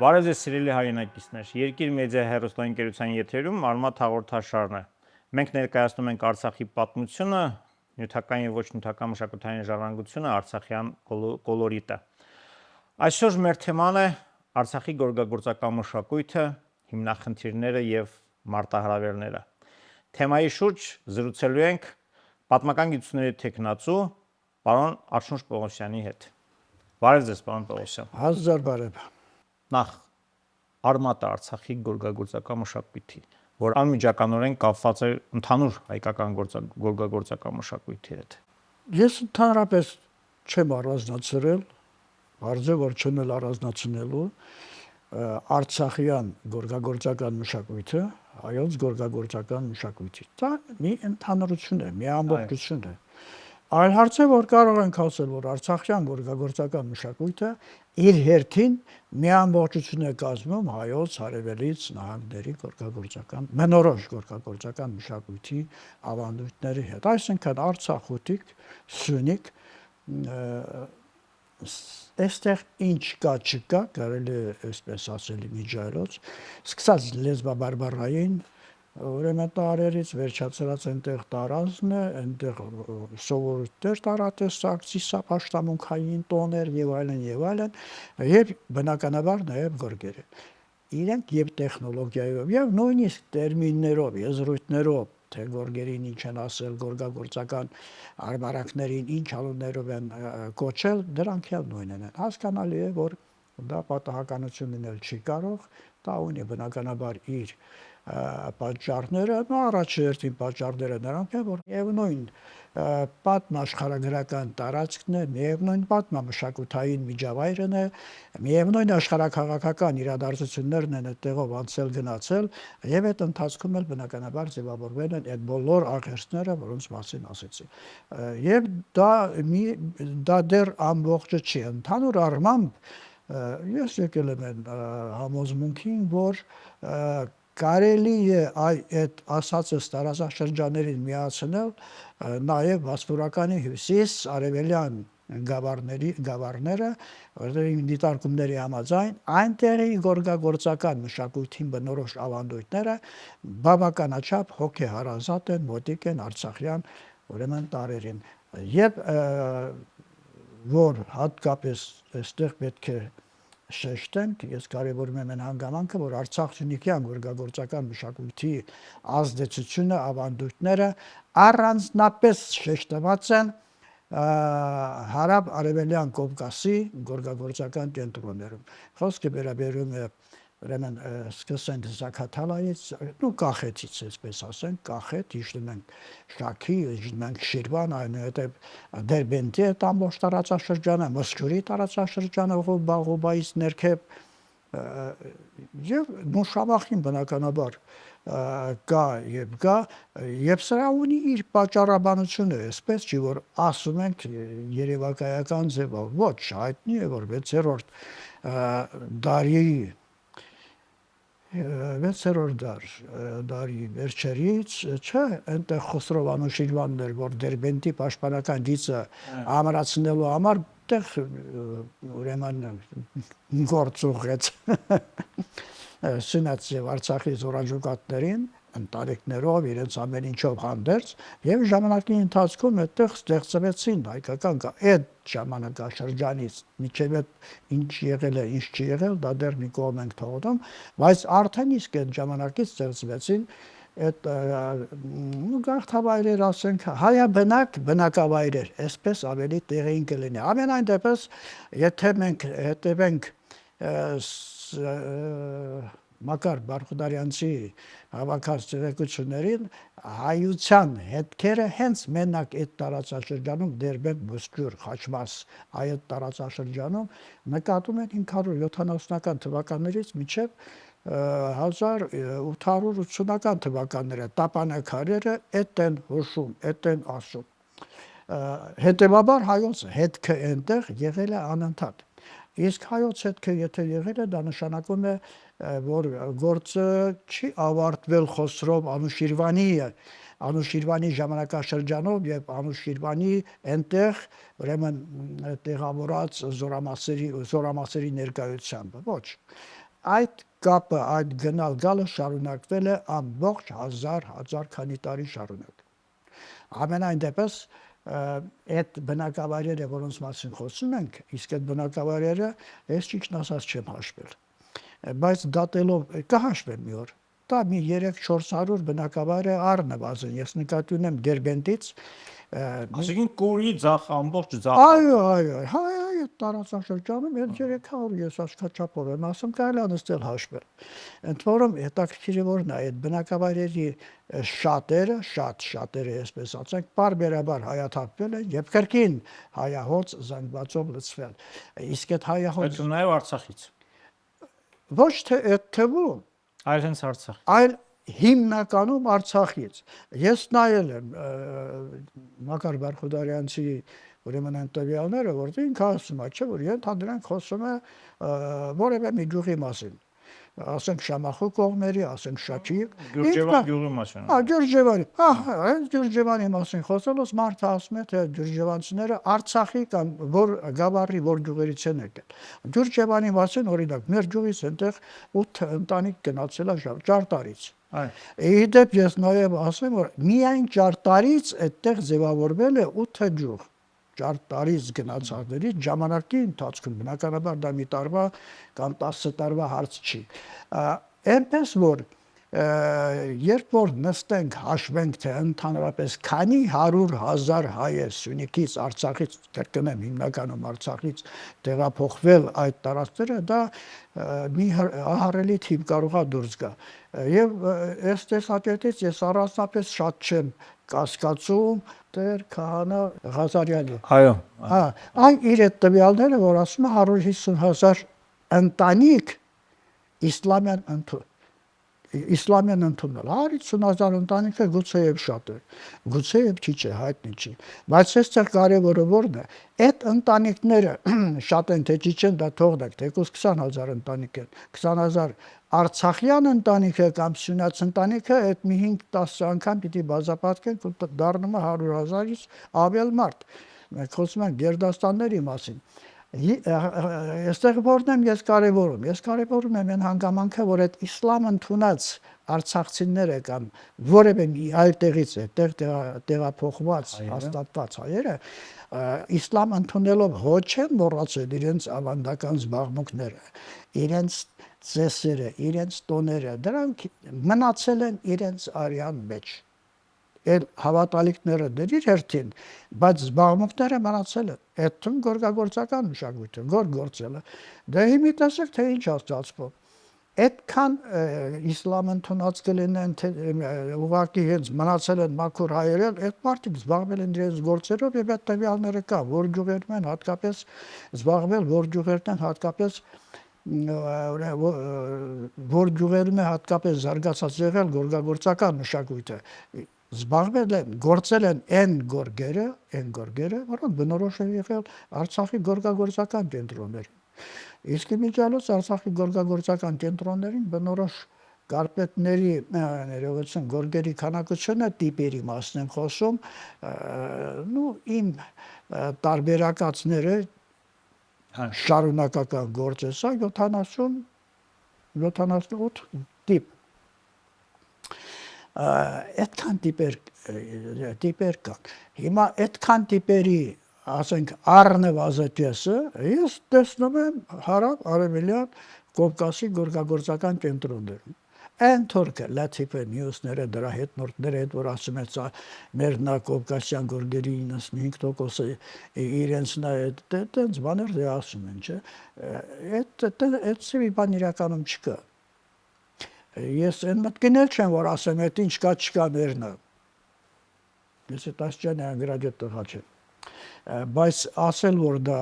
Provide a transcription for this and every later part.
Բարև ձեզ սիրելի հայրենակիցներ, Երկիր մեդիա հեռուստաընկերության եթերում Արմաթ հաղորդաշարն է։ Մենք ներկայացնում ենք Արցախի պատմությունը, նյութական եւ ոչ նյութական մշակութային ժառանգությունը, Արցախյան կոլորիտը։ Այսօր մեր թեման է Արցախի գորգագործական մշակույթը, հիմնախնդիրները եւ մարտահրավերները։ Թեմայի շուրջ զրուցելու ենք պատմական գիտությունների թեկնածու պարոն Աշունչ Պողոսյանի հետ։ Բարև ձեզ, պարոն Պողոսյան։ Հազար բարև։ Նախ Արմատը Արցախի գորգագործական մշակույթի, որ անմիջականորեն կապված է ընդհանուր հայկական գորգագործական մշակույթի հետ։ Ես ընդհանրապես չեմ առանձնացրել, բարձր որ չեմ էլ առանձնացնելու Արցախյան գորգագործական մշակույթը հայոց գորգագործական մշակույթի։ Դա մի ընդհանրություն է, մի ամբողջություն է։ Այլ հարց է, որ կարող ենք ասել, որ Արցախյան գորգագործական մշակույթը իր հերթին մի ամբողջություն է կազմում հայոց հարևելից նահանգների գորգագործական, մենորոշ գորգագործական մշակույթի ավանդույթների հետ։ Այսինքն Արցախ, Սյունիք, այստեղ ինչ կա չկա, կարելի է այսպես ասել միջայլոց, սկսած լեզվաբարբառային ուրեմն տարերից վերջացրած այնտեղ տարազն է, այնտեղ սովորույթներ տարատեսակ, ծիսապաշտամունքային տոներ եւ այլն, բնականաբար նաեւ գորգերը։ Իրենք եւ տեխնոլոգիայով եւ նույնիսկ տերմիններով, եզրույթներով, թե գորգերին ինչ են ասել, գորգագործական արմարակներին ինչ անուններով են կոչել, դրանք էլ նույնն են։ Հասկանալի է, որ դա պատահականություն լինել չի կարող, դա ունի բնականաբար իր պատճառները, առաջերտին պատճառները նրանք են, որ միևնույն պատմաշխարհագրական տարածքն է, միևնույն պատմամշակութային միջավայրն է, միևնույն աշխարհաքաղաքական իրադարձություններն են այդտեղով անցել գնացել, եւ այդ ընթացքում էլ բնականաբար ձևավորվել են այդ բոլոր աղերսները, որոնց մասին ասեցի։ Եվ դա դեռ ամբողջը չի, ընդհանուր առմամբ ես եկել եմ այն համոզմունքին, որ կարելի է այդ ասածս տարածաշրջաներին միացնել նաև վասպուրականի հյուսիս արևելյան գավառները, որտեղ դիտարկումների համաձայն այնտեղի գորգագործական մշակույթին բնորոշ ավանդույթները բավականաչափ հոգեհարազատ են, մոտիկ են արցախյան ուրեմն տարերին։ Եվ որ հատկապես այստեղ պետք է շեշտենք, ես կարևորում եմ այն հանգամանքը, որ Արցախ-Սյունիքյան գորգագործական մշակույթի ազդեցությունը, ավանդույթները առանձնապես շեշտված են հարավ-արևելյան Կովկասի գորգագործական կենտրոններում։ Խոսքը վերաբերում է ուրեմն սկսենք Զաքաթալայից, Կախետից, այսպես ասենք, Կախետ, իջնում ենք Շաքի, իջնում ենք Շիրվան, այնուհետև Դերբենտի այդ ամբողջ տարածաշրջանը, Մոսկվի տարածաշրջանը, Ղոբայից ներքև եւ Նուշաբախին բնականաբար կա, եւ սրա ունի իր պատճառաբանությունը, այսպես չի, որ ասում ենք երևակայական ձևով, ոչ, հայտնի է, որ 6-րդ դարի վերջերից, չէ, այնտեղ Խոսրով Անուշիրվանն էր, որ Դերբենտի պաշտպանական գիծը ամրացնելու համար այդտեղ ուրեմն գործ ուղղեց Սյունյաց եւ Արցախի զորաճուկատներին, ընտանիքներով, իրենց ամեն ինչով հանդերձ, եւ ժամանակի ընթացքում այդտեղ ստեղծվեցին հայկական այդ ժամանակաշրջանից մինչև ինչ եղել է, ինչ չի եղել, դա դեռ մի կողմ ենք թողնում, բայց արդեն իսկ այդ ժամանակից ստեղծվեցին այդ գաղթավայրեր, ասենք, հայաբնակ բնակավայրեր, այսպես ավելի տեղին կլինի։ Ամենայն դեպս, եթե մենք հետևենք Մակար Բարխուդարյանցի հավաքած տեղեկություններին, հայության հետքերը հենց մենակ այդ տարածաշրջանում Դերբենտ, Մոսկվյուր, Խաչմաս, այդ տարածաշրջանում նկատում են 570-ական թվականներից մինչև 1880-ական թվականները, տապանաքարերը այդ են հուշում, այդ են ասում։ Հետևաբար հայոց հետքը այնտեղ եղել է անընդհատ։ Իսկ հայոց հետքը եթե եղել է, դա նշանակում է, որ գործը չի ավարտվել Խոսրով Անուշիրվանի ժամանակաշրջանով եւ Անուշիրվանի այնտեղ ուրեմն տեղավորած զորամասերի ներկայությամբ, ոչ։ այդ կապը, այդ գնալ գալը շարունակվել է ամբողջ հազար քանի տարի շարունակ։ Ամենայն դեպս այդ բնակավայրերը, որոնց մասին խոսում ենք, իսկ այդ բնակավայրերը ես ճիշտ ասած չեմ հաշվել։ Բայց դատելով կհաշվեմ մի օր։ Դա մի 3-400 բնակավայր է առնվազն, ես նկատի ունեմ Դերբենտից, Այսինքն կուրի ձախ ամբողջ ձախ։ այո, այդ տարածաշրջանում այդ 300 ես աշխաչափով եմ ասում, կարելի է նստել հաշվել։ Ընդ որում հետաքրքիրը որն է, այդ բնակավայրերի շատերը, այսպես ասենք, բարբերաբար հայաթափվել են եւ կրկին հայահոց զանգվածով լցվել։ Իսկ այդ հայահոց Այդ նաև Արցախից։ ոչ թե այդ թվում, Այլ հենց Արցախ։ այլ հիմնականում Արցախից։ Ես նայել եմ Մակար Բարխուդարյանցի ուրեմն ընտվյալները, որտեղ ինքը ասում է, չէ՞ որ ընդհանրենք խոսում է որևէ մի գյուղի մասին։ Ասենք Շամախու կողմերի, ասենք Շաչիկ, Գյուրջևան գյուղի մասին։ Գյուրջևանի, այս Գյուրջևանի մասին խոսելուց մարդը ասում է, թե Գյուրջևանցիները Արցախի կամ որ գավառի որ գյուղերից են եկել։ Գյուրջևանի մասին օրինակ մեր գյուղից այնտեղ 8 ընտանիք գնացել է Ճարտարից։ Իդեպ ես նաև ասեմ, որ միայն Ճարտարից այդտեղ ձևավորվել է 8 գյուղ։ Ճարտարից գնացածների ժամանակի ընթացքում բնականաբար դա մի տարվա կամ 10 տարվա հարց չի։ Այնպես որ երբ որ նստենք հաշվենք թե ընդհանրապես քանի 100,000 հայ է Սյունիքից, Արցախից, կրկնեմ հիմնականում Արցախից տեղափոխվել այդ տարածքները, դա մի ահռելի թիվ կարող է դուրս գա։ Եվ այս տեսակետից ես առանձնապես շատ չեմ կասկածում Տեր Քահանա Ղազարյանի։ Այո։ Այն իր այդ տվյալները, որ ասում է 150,000 ընտանիք իսլամյան ընդունել, 50,000 ընտանիքը գուցեև շատ է, գուցեև քիչ է, հայտնի չի, բայց այստեղ կարևորը որն է, այդ ընտանիքները շատ են թե քիչ են, դա թողնենք, թեկուզ 20,000 ընտանիք են, 20,000 Արցախյան ընտանիքը կամ Սյունյաց ընտանիքը այդ մի 5-10 անգամ պիտի բազապատկենք ու դառնում է 100,000-ից ավել մարդ։ Մենք խոսում ենք գերդաստանների մասին։ Այստեղ որն եմ ես կարևորում եմ այն հանգամանքը, որ այդ իսլամ ընդունած արցախցիները կամ որևէ մի այլ տեղից է տեղափոխված հաստատված հայերը իսլամ ընդունելով ոչ են մոռացել իրենց ավանդական զբաղմունքները, իրենց ծեսերը, իրենց տոները, դրանք մնացել են իրենց արյան մեջ։ Էլ հավատալիքները դրիր հերթին, բայց զբաղմունքները մնացել են։ Այդ թվում գորգագործական մշակույթը, գործելը։ Դե հիմի տեսեք, թե ինչ է ստացվում։ Այդքան իսլամ ընդունած կլինեն, թե ուղղակի հենց մնացել են մաքուր հայերը, այդ մարդիկ զբաղվել են իրենց գործերով եւ այդ տվյալները կա, որ գյուղերն են հատկապես զբաղվել, որ գյուղերն են հատկապես որ գյուղերում է հատկապես զարգացած եղել գորգագործական մշակույթը, զբաղվել են, գործել են այն գորգերը, որոնք բնորոշ են եղել Արցախի գորգագործական կենտրոններին։ Իսկ իմիջիալոց Արցախի գորգագործական կենտրոններին բնորոշ կարպետների ներողություն գորգերի քանակությունը տիպերի մասն եմ խոսում, իմ տարբերակացները շարունակական գործ է սա 78 տիպ։ Այդքան տիպեր կան։ Հիմա այդքան տիպերի, ասենք, առնվազն կեսը ես տեսնում եմ հարավ արևելյան Կովկասի գորգագործական կենտրոններում։ Այն թուրքը, լաթիփը, մյուսները, դրա հետնորդները, այդ որ ասում են, մեր նա կովկասյան գորգերի 95%-ը իրենցն է, այդտենց բաներ դե ասում են, չէ։ Այդ մի բան իրականում չկա։ Ես այն մտքին էլ չեմ, որ ասեմ, այդ ինչ կա չկա մերն է։ Ես այդ աստիճանի անգրագետ տղա չեմ։ Բայց ասել, որ դա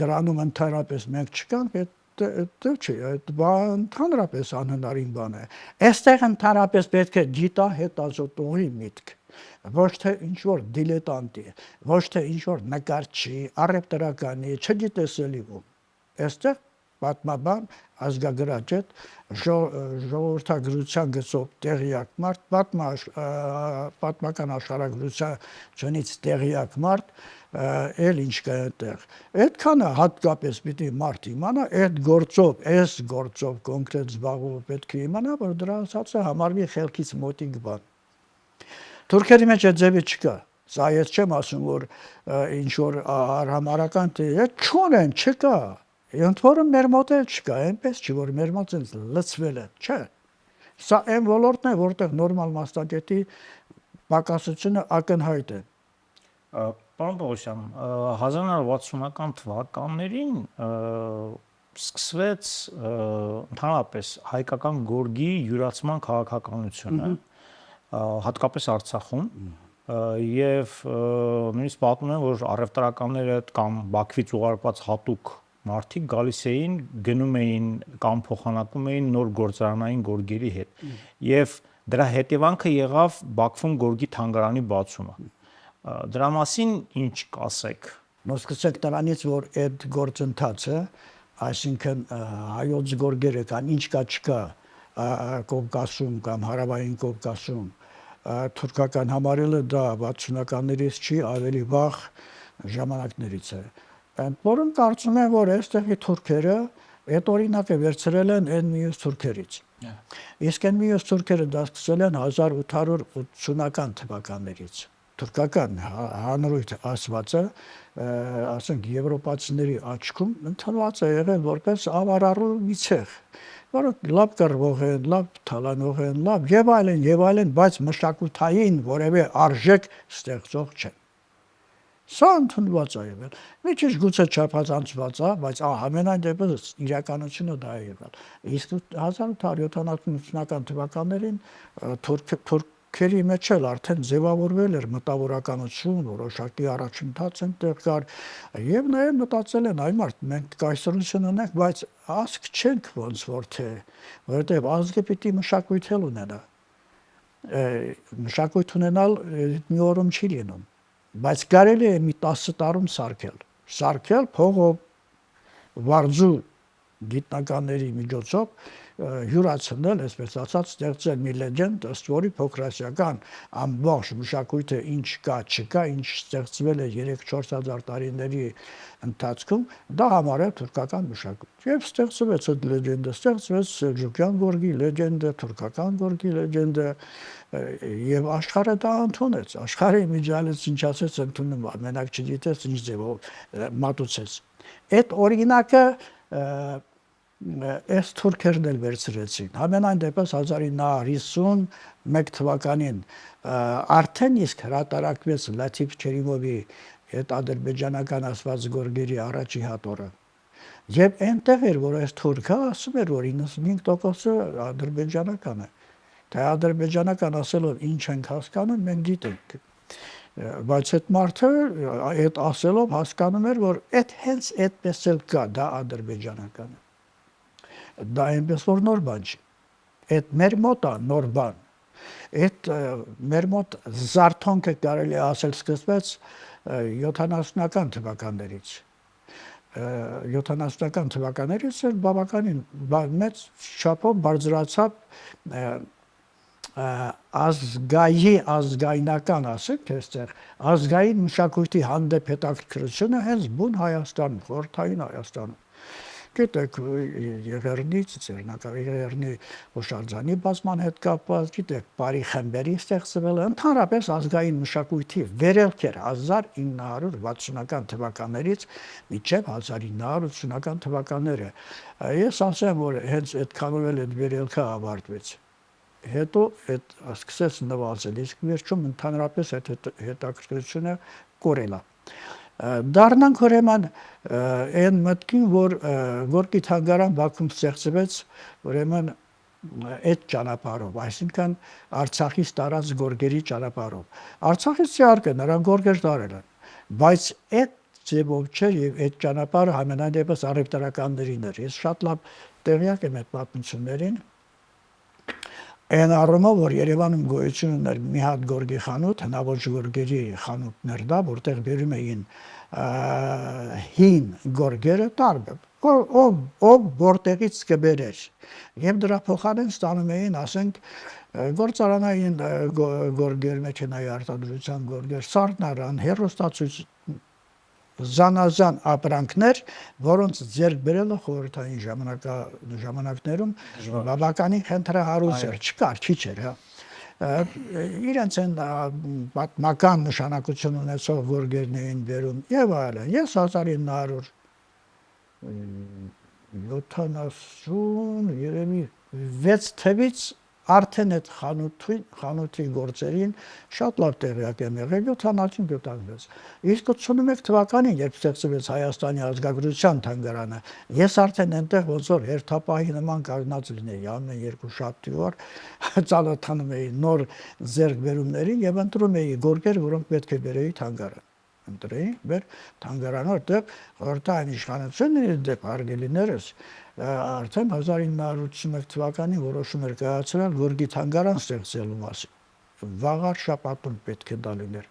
դրանում ընդհանրապես մենք չկանք, դա չի, այդ բան ընդհանրապես անհնարին բան է։ Այստեղ ընդհանրապես պետք է գիտահետազոտողի միտք, ոչ թե ինչ-որ դիլետանտի, ոչ թե ինչ-որ նկարչի, առևտրականի, չգիտեսելի ում։ Այստեղ պատմաբան, ազգագրաճետ, ժողովրդագրության գծով տեղյակ մարդ, պատմական աշխարհագրությունից տեղյակ մարդ, էլ ինչ կա այդտեղ։ Այդքանը հատկապես պիտի մարդ իմանա, այդ գործով կոնկրետ զբաղվող պետք է իմանա, որ դրա ասածը համարվի խելքից մոտիկ բան։ Թուրքերի մեջ այդ ձևը չկա։ Սա ես չեմ ասում, որ ինչ որ արհամարական չունեն, չկա։ Ընդ որում մեր մոտ էլ չկա, այնպես չի, որ մեր մոտ լցվել է, չէ։ Սա այն ոլորտն է, որտեղ նորմալ մասնագետի պակասությունը ակնհայտ է։ Պարոն Պողոսյան, 1960-ական թվականներին սկսվեց ընդհանրապես հայկական գորգի յուրացման քաղաքականությունը, հատկապես Արցախում, եւ նույնիսկ պատմում են, որ առևտրականները կամ Բաքվից ուղարկված հատուկ մարդիկ գալիս էին, գնում էին կամ փոխանակում էին նոր գործարանային գորգերի հետ, եւ դրա հետևանքը եղավ Բաքվում գորգի թանգարանի բացումը։ Դրա մասին ինչ կասեք։ Սկսենք նրանից, որ այդ գործընթացը, այսինքն հայոց գորգերը կամ ինչ կա չկա Կովկասում կամ Հարավային Կովկասում, թուրքական համարելը դա 60-ականներից չի, ավելի վաղ ժամանակներից է։ Որոնք կարծում են, որ այստեղի թուրքերը այդ օրինակը վերցրել են այն մյուս թուրքերից։ Իսկ այն մյուս թուրքերը դա սկսել են 1880-ական թվականներից։ Թուրքական հանրույթ ասվածը, ասենք եվրոպացիների աչքում ընդունված է եղել որպես ավարառու մի ցեղ, որոնք լավ կռվող են, լավ թալանող են, լավ եւ այլն, բայց մշակութային որևէ արժեք ստեղծող չեն։ Սա ընդունված է եղել։ Մի քիչ գուցե չափազանցված է, բայց ամենայն դեպս իրականությունը դա է եղել։ Իսկ 1870-ական թվականներին թուրքերի մեջ էլ արդեն ձևավորվել էր մտավորականություն, որոշակի առաջընթաց այնտեղ կար, եւ նաեւ մտածել են այ մարդ մենք կայսրություն ունենք, բայց ազգ չենք ոնց որ թե, որովհետեւ ազգը պիտի մշակույթ ունենա։ Մշակույթ ունենալ մի օրում չի լինում, բայց կարելի է մի 10 տարում սարքել փողով, վարձու գիտնականների միջոցով յուրացնել, այսպես ասած, ստեղծել մի լեգենդ, ըստ որի փոքրասիական ամբողջ մշակույթը ինչ կա, չկա, ինչ ստեղծվել է 3-4 տարիների ընթացքում, դա համարել թուրքական մշակույթ։ Եվ ստեղծվեց այդ լեգենդը, ստեղծվեց Սելջուկյան գորգի լեգենդը, թուրքական գորգի լեգենդը, եւ աշխարհը դա ընդունեց։ Աշխարհի միջալից ինչ ասեց ընդունում, մենակ չգիտես ինչ ձևով մատուցեց։ Այդ օրինակը այս թուրքերն էլ վերցրեցին։ Համենայն դեպս 1951 թվականին արդեն իսկ հրատարակվեց Լաթիֆ Չերիմովի այդ ադրբեջանական ասված գորգերի առաջի հատորը։ Եվ այնտեղ էր, որ այս թուրքը ասում էր, որ 95%-ը ադրբեջանական է։ Թե ադրբեջանական ասելով ինչ ենք հասկանում, մենք գիտենք։ Բայց այդ մարդը այդ ասելով հասկանում էր, որ այդ հենց այդպես էլ կա, դա ադրբեջանական է։ Դա այնպես որ նոր բան չի։ Այդ մեր մոտ է նոր բան։ Այդ մեր մոտ զարթոնքը կարելի ասել սկսվեց 70-ական թվականներից։ 70-ական թվականներից էլ բավականին մեծ չափով բարձրացավ ազգայնական ասենք այստեղ ազգային մշակույթի հանդեպ հետաքրքրությունը հենց բուն Հայաստանում, խորհրդային Հայաստանում։ Գիտեք, Եղեռնի, Եղեռնի հուշարձանի բացման հետ կապված, գիտեք, բարի խմբերի ստեղծվել, ընդհանրապես ազգային մշակույթի վերելքեր 1960-ական թվականներից մինչև 1980-ական թվականները։ Ես ասեմ, որ հենց այդքանով էլ այդ վերելքը ավարտվեց։ Հետո այդ սկսեց նվազել, իսկ վերջում ընդհանրապես այդ հետաքրքրությունը կորել է։ Դառնանք ուրեմն այն մտքին, որ գորգի թանգարան Բաքվում ստեղծվեց ուրեմն այդ ճանապարհով, այսինքն Արցախից տարած գորգերի ճանապարհով։ Արցախից իհարկե նրանք գորգեր տարել են, բայց այդ ձևով չէր եւ այդ ճանապարհը համենայն դեպս առևտրականներին էր։ Ես շատ լավ տեղյակ եմ այդ պատմություններին։ Այն առումով, որ Երևանում գոյություն ուներ մի հատ գորգի խանութ, հնաոճ գորգերի խանութներ դա, որտեղ բերում էին հին գորգերը տարբեր, ով որտեղից կբերեր։ Եվ դրա փոխարեն ստանում էին, ասենք, գործարանային գորգեր, մեքենայի արտադրության գորգեր, սառնարան, հեռուստացույց զանազան ապրանքներ, որոնց ձեռք բերելը խորհրդային ժամանակներում բավականին խնդրահարույց էր, չկար, քիչ էր, հա։ Իրենց են պատմական նշանակություն ունեցող գորգերն էին բերում եւ այլն։ Ես 1970 երևի 6 թվից արդեն այդ խանութի գործերին շատ լավ տեղյակ եմ եղել 70-76։ Իսկ 81 թվականին, երբ ստեղծվեց Հայաստանի ազգագրության թանգարանը, ես արդեն այնտեղ ոնց որ հերթապահի նման կանգնած լինեի ամեն երկու շաբթի օր ծանոթանում էի նոր ձեռքբերումներին եւ ընտրում էի գորգեր, որոնք պետք է բերեի թանգարան։ Ընտրեի մեր թանգարանը, որտեղ խորհրդային իշխանությունը դեպ հարգելիներս արդեն 1981 թվականին որոշում էր կայացրել գորգի թանգարան ստեղծելու մասին։ Վաղար շաբաթում պետք է դա լիներ։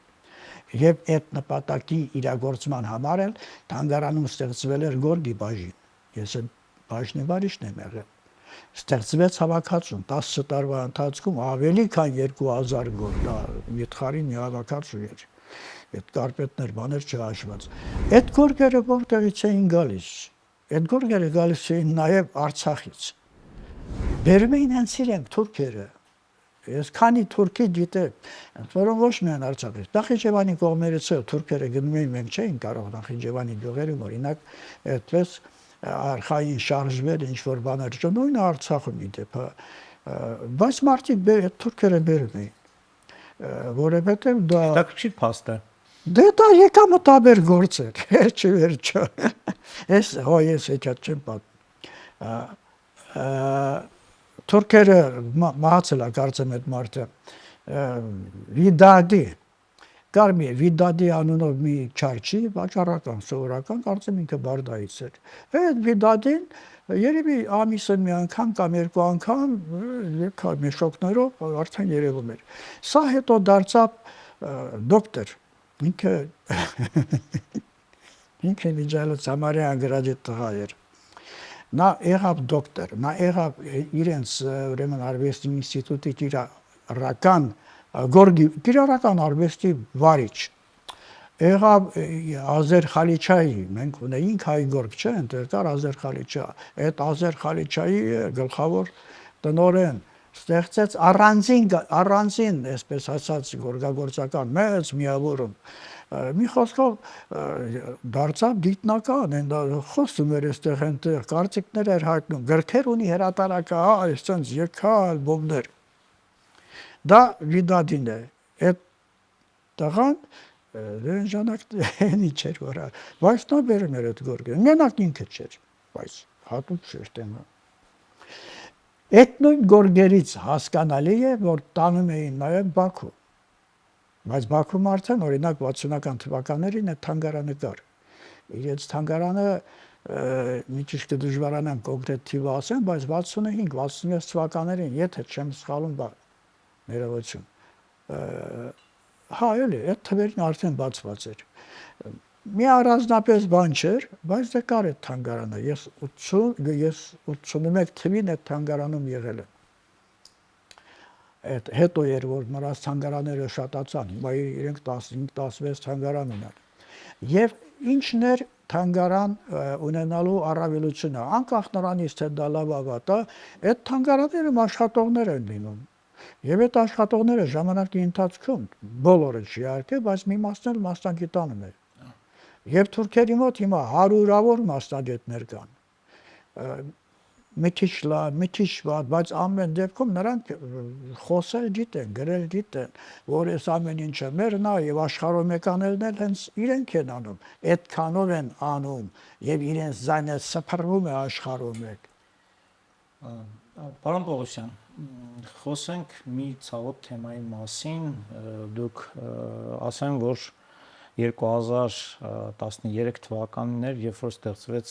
Եվ այդ նպատակի իրագործման համար էլ թանգարանում ստեղծվել էր գորգի բաժին։ Ես այդ բաժնի վարիչն եմ եղել։ Ստեղծվեց հավաքածուն 10 տարվա ընթացքում ավելի քան 2000 գորգ, դա վիթխարի մի հավաքածու էր։ Այդ կարպետներ, բաներ չհաշված։ Այդ գորգերը որտեղից էին գալիս։ Այդ գորգերը գալիս էին նաև Արցախից։ Բերում էին հենց իրենք թուրքերը։ Ես քանի թուրքի գիտեմ, որոնք ոչ միայն Արցախից, Նախիջևանի կողմերից թուրքերը գնում էին, մենք չէինք կարող Նախիջևանի գյուղերում օրինակ այդպես արխային շարժվել ինչ որ բաներ ճնույն Արցախում իդեպ, բայց մարդիկ թուրքերը բերում էին, որովհետև դա Դակչի փաստ է։ Դե դա եկամտաբեր գործ էր, վերջը։ Ես հեչած չեմ պատմում։ Թուրքերը մահացել է կարծեմ այդ մարդը Վիդադի Կարմի Վիդադի անունով մի չարչի վաճառական սովորական կարծեմ ինքը Բարդայից էր։ Այդ Վիդադին երևի ամիսը մի անգամ կամ երկու անգամ եկա մեշոկներով արդեն երևում էր։ Սա հետո դարձավ դոկտոր ինքը միջայլոց համարյա անգրադի տղա էր։ Նա եղավ դոկտոր, նա եղավ իրենց ուրեմն արվեստի ինստիտուտի կիրառական արվեստի վարիչ։ Եղավ Ազեր Խալիչայի, մենք ունեինք հայ գորգ, չէ՞, այնտեղ կար Ազեր Խալիչա։ Այդ Ազեր Խալիչայի գլխավոր տնօրեն ստեղծեց առանձին, այսպես ասած, գորգագործական մեծ միավորում։ Մի խոսքով դարձավ գիտնական, խոսում էր այստեղ այնտեղ, կարծիքներ էր հայտնում, գրքեր ունի հրատարակա, այսպես եկա ալբոմներ։ Դա Վիդադին է։ Այդ տղան դեն ժամանակն չէր որ, բայց նա բերում էր այդ գորգը։ Մենակ ինքը չէր, բայց հատուկ չէր տեմը։ Այդ նույն գորգերից հասկանալի է, որ տանում էին նաև Բաքու։ Բայց Բաքվում արդեն օրինակ 60-ական թվականներին այդ թանգարանը կար։ Իրենց թանգարանը մի ճիշտ դժվարանամ կոնկրետ թիվը ասեմ, բայց 65-66 թվականներին, եթե չեմ սխալվում, ներողություն։ Հա, էլի, այդ թվերին արդեն բացված էր։ Մի առանձնապես բան չէր, բայց դե կար այդ թանգարանը։ Ես 81 թվին այդ թանգարանում եղել եմ։ Այդ հետո էր որ նրանց թանգարանները շատացան, հիմա իրենք 15-16 թանգարան ունեն։ Եվ ինչն էր թանգարան ունենալու առավելությունը, անկախ նրանից թե դա լավ ավատա, այդ թանգարաններում աշխատողներ են լինում։ Եվ այդ աշխատողները ժամանակի ընթացքում բոլորը չիհարկե, բայց մի մասն էլ մասնագիտանում է։ Եվ թուրքերի մոտ հիմա հարյուրավոր մասնագետներ կան։ Մի քիչ լավ, մի քիչ վատ, բայց ամեն դեպքում նրանք խոսել գիտեն, գրել գիտեն, որ այս ամեն ինչը մերն է եւ աշխարհում եկանելն էլ հենց իրենք են անում, այդքանով են անում եւ իրենց ձայնը սփռվում է աշխարհում մեկ։ Պարոն Պողոսյան, խոսենք մի ցավոտ թեմայի մասին, դուք ասեմ, որ 2013 թվականին էր, երբ որ ստեղծվեց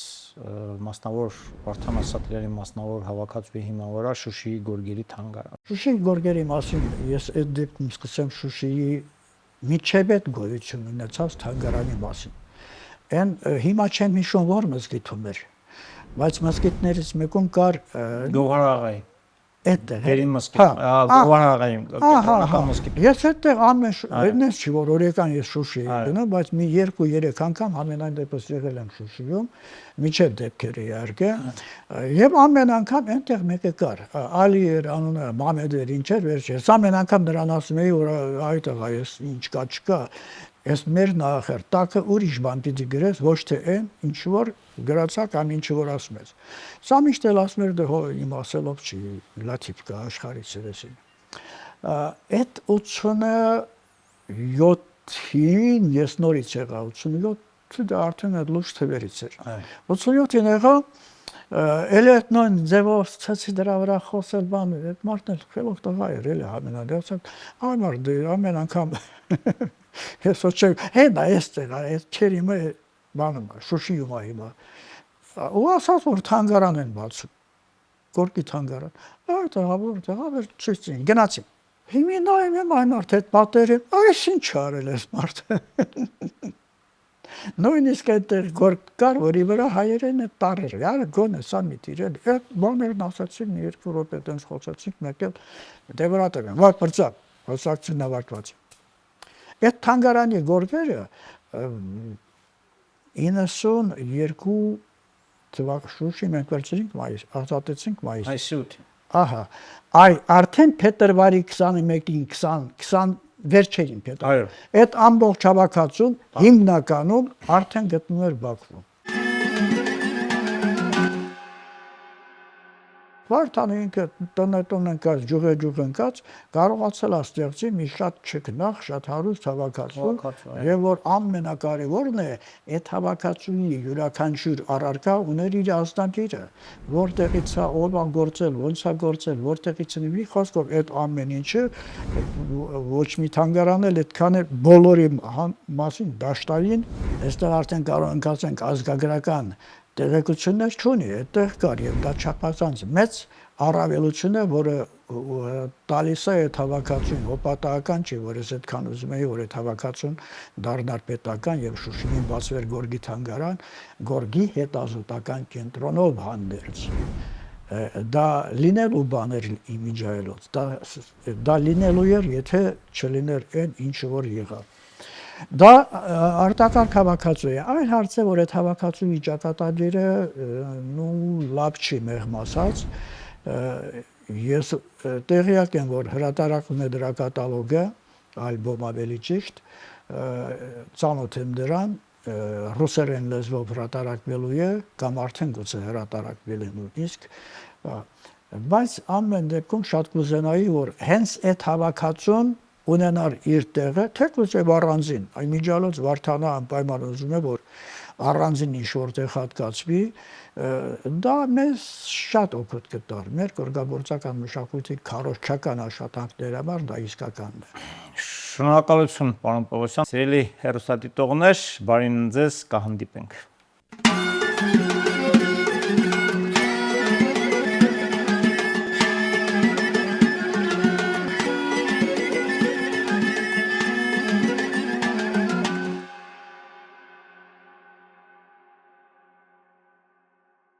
մասնավոր Վարդան Ասատրյանի մասնավոր հավաքածուի հիման վրա Շուշիի գորգերի թանգարան։ Շուշիի գորգերի մասին ես այդ դեպքում սկսեմ Շուշիի միջև այդ գոյություն ունեցած թանգարանի մասին։ Այն հիմա չեմ հիշում որ մզկիթում էր, բայց մզկիթներից մեկում կար Գոհարաղայի։ Այդտեղ Գերի մսկի գովանարային մսկի ես այդտեղ ամեն այնպես չի որ օրական ես Շուշի գնում բայց մի 2-3 անգամ ամենայն դեպս եղել եմ Շուշիում միջև դեպքերը իհարկե եւ ամեն անգամ այնտեղ մեկը կար Ալի էր անունը Մամեդ էր ինչ էր վերջերս ամեն անգամ նրան ասում էի որ այդտեղ ես ինչ կա չկա ես մեր նախեր տակը ուրիշ բան պիտի գրես ոչ թե այն ինչ որ գրացա կամ ինչ որ ասում ես սա միշտ էլ ասում էր դե հո իմ ասելով չի լաթիվ կա աշխարհի սերեսին այդ 87-ին ես նորից եղա 87-ը դա արդեն այդ լույս թվերից էր 87-ին եղա էլ այդ նույն ձևով ցածի դրա վրա խոսել բան այդ մարդն էլ խելոք տղա էր էլի ամենադեպս այ մարդ ամեն անգամ ես ոչե հետա էստեղ այդ չերիմը բանում Շուշիում հիմա ու ասած որ թանգարան են բացում Գորկի թանգարան այդ հավոր ցույցին գնացի հիմա նայում եմ այն մարդ այդ պատերը այս ինչ արել էս մարդը նույնիսկ այդտեղ Գորկ կար որի վրա հայերեն է տարեր յարը գոնե սա մի տիրել այդ բաներն ասացին մի 2 րոպե տենց խոսացինք մեկ էլ դե վրա տվեմ վայ բրծակ խոսակցությունն ավարտված այդ թանգարանի գորգերը 92 թվականի Շուշի մենք վերցրինք մայիս ազատեցինք մայիս այսուտ ահա այ արդեն փետրվարի 21-ին 20 վերջերին փետրվար այո այդ ամբողջ հավաքածուն հիմնականում արդեն գտնում էր Բաքվում Վարդանը ինքը տնետուն ընկած, ջուղ ընկած, կարողացել աստեղծի մի շատ չքնաղ, շատ հարուստ հավաքածուն, եւ որ ամենակարևորն է, այդ հավաքածուի յուրաքանչյուր առարկա ուներ իր ազնագիրը, որտեղից է ով գործել, ոնց է գործել, որտեղից մի խոսքով այդ ամեն ինչը ոչ մի թանգարան էլ այդքան է բոլորի մասին դաշտային, այստեղ արդեն կարող ենք ասենք ազգագրական տեղեկություններ չունի, այդտեղ կար եւ դա չափազանց մեծ առավելություն է, որը տալիս է այդ հավաքածուն հոպատական չի, որ ես այդքան ուզում եի, որ այդ հավաքածուն դառնար պետական եւ Շուշիում բացվեր Գորգի թանգարան, Գորգի հետազոտական կենտրոնով հանդերձ։ Դա լինելու բաներ իմիջայելոց, դա լինելու էր, եթե չլիներ այն ինչ որ եղավ։ Դա արտակարգ հավաքածու է, այն հարցը, որ այդ հավաքածուի ճակատագիրը լավ չի մեղմ ասած, ես տեղյակ եմ, որ հրատարակվում է դրա կատալոգը, ալբոմ ավելի ճիշտ, ծանոթ եմ դրան, ռուսերեն լեզվով հրատարակվելու է, կամ արդեն գուցե հրատարակվել է նույնիսկ, բայց ամեն դեպքում շատ կուզենայի, որ հենց այդ հավաքածուն ունենար իր տեղը, թեկուզ եւ առանձին, այն միջալոց Վարդանը անպայման ուզում է, որ առանձին ինչ որտեղ հատկացվի, դա մեզ շատ օգուտ կտար, մեր գորգագործական մշակույթի քարոզչական աշխատանքների համար դա իսկականն է։ Շնորհակալություն, պարոն Պողոսյան, սիրելի հեռուստադիտողներ, բարին ձեզ, կհանդիպենք։